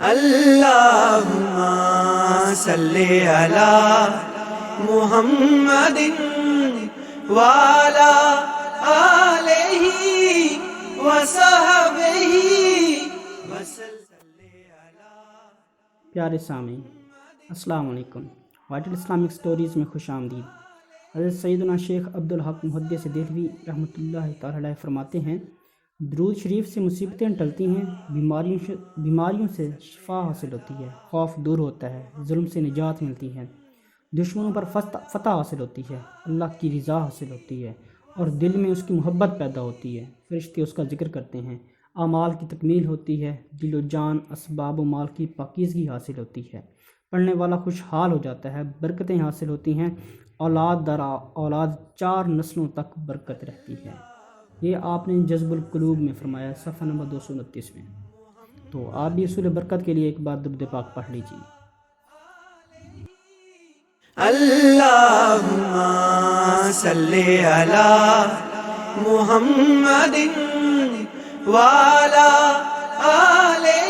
اللہم صلی علی محمد وعلی آلہ وصحبہ وسلم۔ پیارے سامعین، السلام علیکم۔ وائٹل اسلامک سٹوریز میں خوش آمدید۔ حضرت سیدنا شیخ عبدالحق محدث دہلوی رحمۃ اللہ تعالی علیہ فرماتے ہیں، درود شریف سے مصیبتیں ٹلتی ہیں، بیماریوں سے شفا حاصل ہوتی ہے، خوف دور ہوتا ہے، ظلم سے نجات ملتی ہے، دشمنوں پر فتح حاصل ہوتی ہے، اللہ کی رضا حاصل ہوتی ہے اور دل میں اس کی محبت پیدا ہوتی ہے، فرشتے اس کا ذکر کرتے ہیں، اعمال کی تکمیل ہوتی ہے، دل و جان اسباب و مال کی پاکیزگی حاصل ہوتی ہے، پڑھنے والا خوشحال ہو جاتا ہے، برکتیں حاصل ہوتی ہیں، اولاد در اولاد 4 نسلوں تک برکت رہتی ہے۔ یہ آپ نے جذب القلوب میں فرمایا، صفحہ نمبر 229 میں۔ تو آپ بھی اصول برکت کے لیے ایک بار درود پاک پڑھ لیجیے۔ اللہم صلی علی محمد وعلی آلہ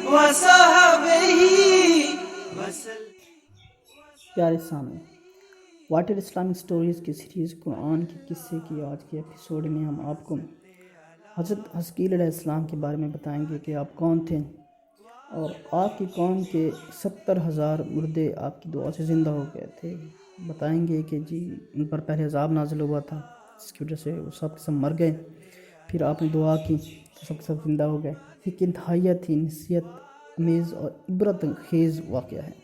وصحبہ وسلم۔ پیارے سامنے، وائٹل اسلامک سٹوریز کی سیریز قرآن کے قصے کی آج کے ایپیسوڈ میں ہم آپ کو حضرت حزقیل علیہ السلام کے بارے میں بتائیں گے کہ آپ کون تھے اور آپ کی قوم کے 70,000 مردے آپ کی دعا سے زندہ ہو گئے تھے۔ بتائیں گے کہ جی ان پر پہلے عذاب نازل ہوا تھا، جس کی وجہ سے وہ سب کے سب مر گئے، پھر آپ نے دعا کی تو سب کے سب زندہ ہو گئے۔ ایک انتہائیت ہی نصیحت امیز اور عبرت خیز واقعہ ہے،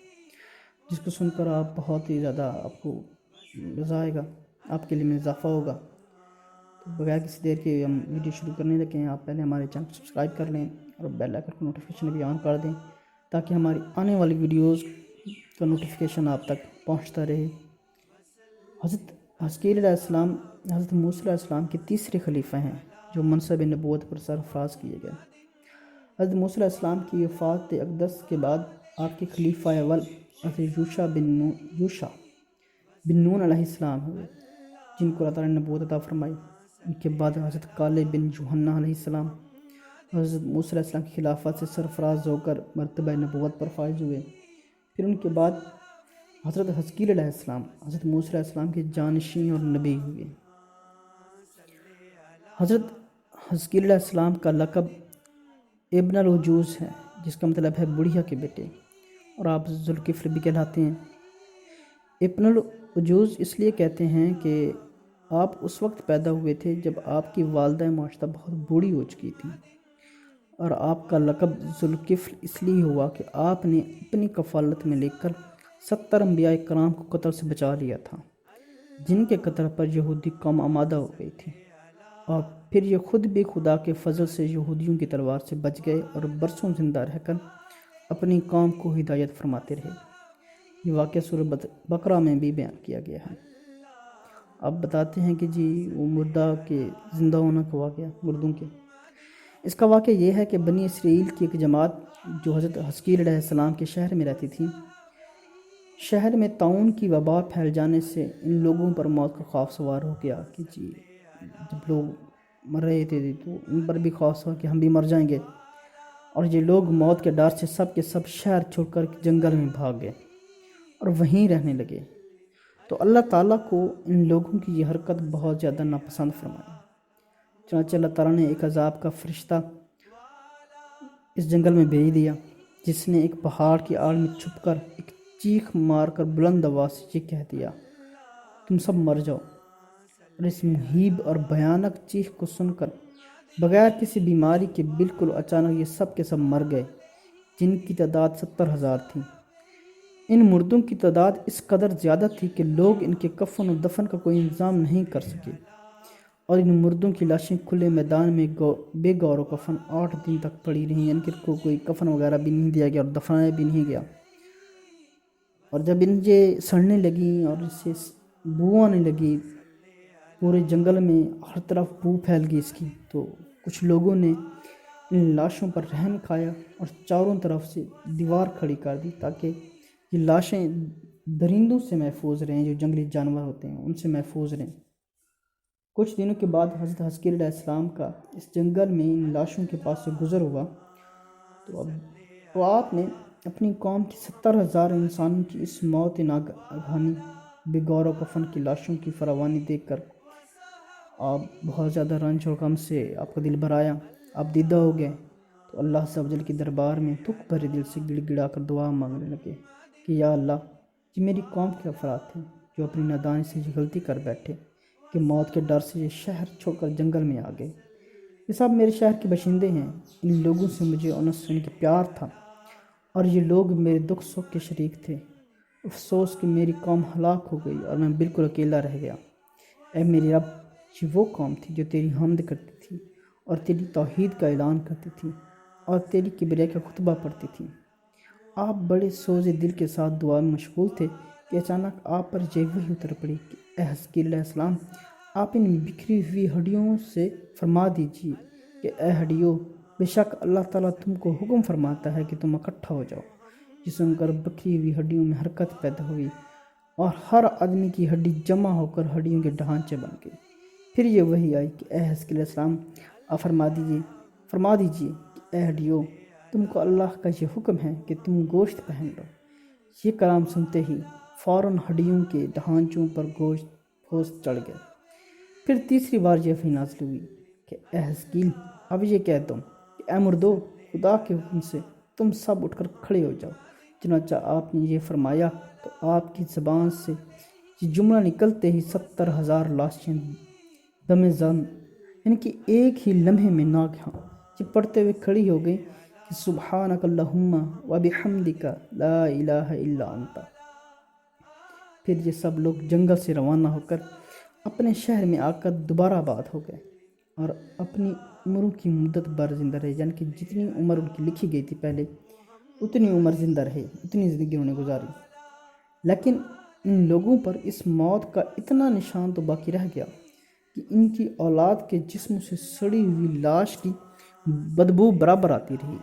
جس کو سن کر آپ بہت ہی زیادہ آپ کو مزہ آئے گا، آپ کے لیے میں اضافہ ہوگا۔ تو بغیر کسی دیر کے ہم ویڈیو شروع کرنے لگے ہیں۔ آپ پہلے ہمارے چینل کو سبسکرائب کر لیں اور بیل آئکن کو نوٹیفیکیشن بھی آن کر دیں تاکہ ہماری آنے والی ویڈیوز کا نوٹیفیکیشن آپ تک پہنچتا رہے۔ حضرت حزقیل علیہ السلام حضرت موسیٰ علیہ السلام کے تیسرے خلیفہ ہیں جو منصب نبوت پر سرفراز کیے گئے۔ حضرت موسیٰ علیہ السلام کی وفات اقدس کے بعد آپ کے خلیفہ اول حضرت یوشع بن نون علیہ السلام ہوئے، جن کو اللہ تعالیٰ نے نبوت عطا فرمائی۔ ان کے بعد حضرت کالب بن یوحنا علیہ السلام حضرت موسیٰ علیہ السلام کی خلافت سے سرفراز ہو کر مرتبہ نبوت پر فائز ہوئے۔ پھر ان کے بعد حضرت حزقیل علیہ السلام حضرت موسیٰ علیہ السلام کے جانشین اور نبی ہوئے۔ حضرت حزقیل علیہ السلام کا لقب ابن العجوز ہے، جس کا مطلب ہے بڑھیا کے بیٹے، اور آپ ذوالکفل بھی کہلاتے ہیں۔ ابن العجوز اس لیے کہتے ہیں کہ آپ اس وقت پیدا ہوئے تھے جب آپ کی والدہ معاشرہ بہت بوڑھی ہو چکی تھی، اور آپ کا لقب ذوالکفل اس لیے ہوا کہ آپ نے اپنی کفالت میں لے کر 70 انبیاء کرام کو قتل سے بچا لیا تھا، جن کے قتل پر یہودی قوم آمادہ ہو گئی تھی، اور پھر یہ خود بھی خدا کے فضل سے یہودیوں کی تلوار سے بچ گئے اور برسوں زندہ رہ کر اپنی قوم کو ہدایت فرماتے رہے۔ یہ واقعہ سورہ بقرہ میں بھی بیان کیا گیا ہے۔ اب بتاتے ہیں کہ جی وہ مردہ کے زندہ ہونا کا واقعہ، مردوں کے۔ اس کا واقعہ یہ ہے کہ بنی اسرائیل کی ایک جماعت جو حضرت حزقیل علیہ السلام کے شہر میں رہتی تھی، شہر میں طاعون کی وبا پھیل جانے سے ان لوگوں پر موت کا خوف سوار ہو گیا کہ جی جب لوگ مر رہے تھے تو ان پر بھی خوف سوار کہ ہم بھی مر جائیں گے، اور یہ لوگ موت کے ڈر سے سب کے سب شہر چھوڑ کر جنگل میں بھاگ گئے اور وہیں رہنے لگے۔ تو اللہ تعالیٰ کو ان لوگوں کی یہ حرکت بہت زیادہ ناپسند فرمائی، چنانچہ اللہ تعالیٰ نے ایک عذاب کا فرشتہ اس جنگل میں بھیج دیا، جس نے ایک پہاڑ کی آڑ میں چھپ کر ایک چیخ مار کر بلند آواز سے یہ کہہ دیا، تم سب مر جاؤ۔ اور اس مہیب اور بھیانک چیخ کو سن کر بغیر کسی بیماری کے بالکل اچانک یہ سب کے سب مر گئے، جن کی تعداد 70,000 تھی۔ ان مردوں کی تعداد اس قدر زیادہ تھی کہ لوگ ان کے کفن و دفن کا کوئی انتظام نہیں کر سکے، اور ان مردوں کی لاشیں کھلے میدان میں بے گور و کفن 8 دن تک پڑی رہیں، ان کو کوئی کفن وغیرہ بھی نہیں دیا گیا اور دفنایا بھی نہیں گیا۔ اور جب ان یہ سڑنے لگیں اور اس سے بو آنے لگی، پورے جنگل میں ہر طرف بو پھیل گئی اس کی، تو کچھ لوگوں نے ان لاشوں پر رحم کھایا اور چاروں طرف سے دیوار کھڑی کر دی تاکہ یہ لاشیں درندوں سے محفوظ رہیں، جو جنگلی جانور ہوتے ہیں ان سے محفوظ رہیں۔ کچھ دنوں کے بعد حضرت حزقیل علیہ السلام کا اس جنگل میں ان لاشوں کے پاس سے گزر ہوا، تو اب تو آپ نے اپنی قوم کی 70,000 انسانوں کی اس موت ناگہانی بے گور و کفن کی لاشوں کی فراوانی دیکھ کر آپ بہت زیادہ رنج اور غم سے آپ کا دل بھر آیا، آپ دیدہ ہو گئے۔ تو اللہ عز و جل کے دربار میں دکھ بھرے دل سے گڑ گڑا کر دعا مانگنے لگے کہ یا اللہ، یہ میری قوم کے افراد تھے جو اپنی نادانی سے یہ غلطی کر بیٹھے کہ موت کے ڈر سے یہ شہر چھوڑ کر جنگل میں آ گئے۔ یہ سب میرے شہر کے باشندے ہیں، ان لوگوں سے مجھے انس ان کے پیار تھا اور یہ لوگ میرے دکھ سکھ کے شریک تھے۔ افسوس کہ میری قوم ہلاک ہو گئی اور میں بالکل اکیلا رہ گیا۔ اے میرے رب، یہ وہ قوم تھی جو تیری حمد کرتی تھی اور تیری توحید کا اعلان کرتی تھی اور تیری کبریائی کا خطبہ پڑھتی تھی۔ آپ بڑے سوز دل کے ساتھ دعا میں مشغول تھے کہ اچانک آپ پر یہ وحی اتر پڑی کہ اے حزقیل علیہ السلام، آپ ان بکھری ہوئی ہڈیوں سے فرما دیجیے کہ اے ہڈیوں، بے شک اللہ تعالیٰ تم کو حکم فرماتا ہے کہ تم اکٹھا ہو جاؤ۔ یہ سن کر بکھری ہوئی ہڈیوں میں حرکت پیدا ہوئی اور ہر آدمی کی ہڈی جمع ہو کر ہڈیوں کے ڈھانچے بن گئی۔ پھر یہ وحی آئی کہ اے حزقیل علیہ السلام، آپ فرما دیجیے کہ اے ہڈیوں، تم کو اللہ کا یہ حکم ہے کہ تم گوشت پہن لو۔ یہ کلام سنتے ہی فوراً ہڈیوں کے ڈھانچوں پر گوشت پھوس چڑھ گئے۔ پھر تیسری بار یہ وحی نازل ہوئی کہ اے حزقیل، اب یہ کہہ دو کہ اے مردو، خدا کے حکم سے تم سب اٹھ کر کھڑے ہو جاؤ۔ چنانچہ آپ نے یہ فرمایا تو آپ کی زبان سے یہ جملہ نکلتے ہی 70,000 لاشیں دم زن، یعنی کہ ایک ہی لمحے میں ناگہاں یہ پڑھتے ہوئے کھڑی ہو گئی کہ سبحانک اللہم و بحمدک لا الہ الا انت۔ پھر یہ سب لوگ جنگل سے روانہ ہو کر اپنے شہر میں آ کر دوبارہ آباد ہو گئے اور اپنی عمروں کی مدت بھر زندہ رہے، یعنی کہ جتنی عمر ان کی لکھی گئی تھی پہلے اتنی عمر زندہ رہے، اتنی زندگی انہوں نے گزاری۔ لیکن ان لوگوں پر اس موت کا اتنا نشان تو باقی رہ گیا کہ ان کی اولاد کے جسم سے سڑی ہوئی لاش کی بدبو برابر آتی رہی،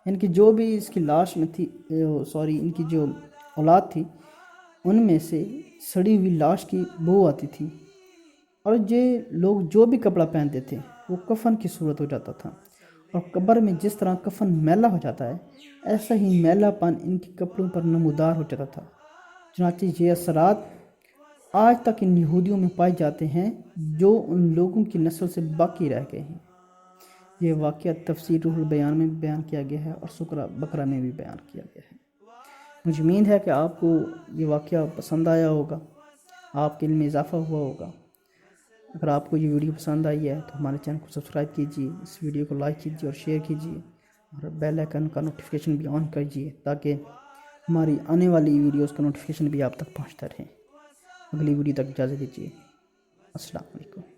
یعنی کہ جو بھی اس کی لاش میں تھی ان کی جو اولاد تھی ان میں سے سڑی ہوئی لاش کی بو آتی تھی، اور یہ لوگ جو بھی کپڑا پہنتے تھے وہ کفن کی صورت ہو جاتا تھا، اور قبر میں جس طرح کفن میلا ہو جاتا ہے ایسا ہی میلا پن ان کے کپڑوں پر نمودار ہو جاتا تھا۔ چنانچہ یہ اثرات آج تک ان یہودیوں میں پائے جاتے ہیں جو ان لوگوں کی نسل سے باقی رہ گئے ہیں۔ یہ واقعہ تفسیر روح البیان میں بیان کیا گیا ہے اور سورہ بقرہ میں بھی بیان کیا گیا ہے۔ مجھے امید ہے کہ آپ کو یہ واقعہ پسند آیا ہوگا، آپ کے علم میں اضافہ ہوا ہوگا۔ اگر آپ کو یہ ویڈیو پسند آئی ہے تو ہمارے چینل کو سبسکرائب کیجیے، اس ویڈیو کو لائک کیجیے اور شیئر کیجیے، اور بیل آئیکن کا نوٹیفیکیشن بھی آن کیجیے تاکہ ہماری آنے والی ویڈیوز کا نوٹیفیکیشن بھی آپ تک پہنچتا رہے۔ اگلی ویڈیو تک اجازت دیجیے۔ السلام علیکم۔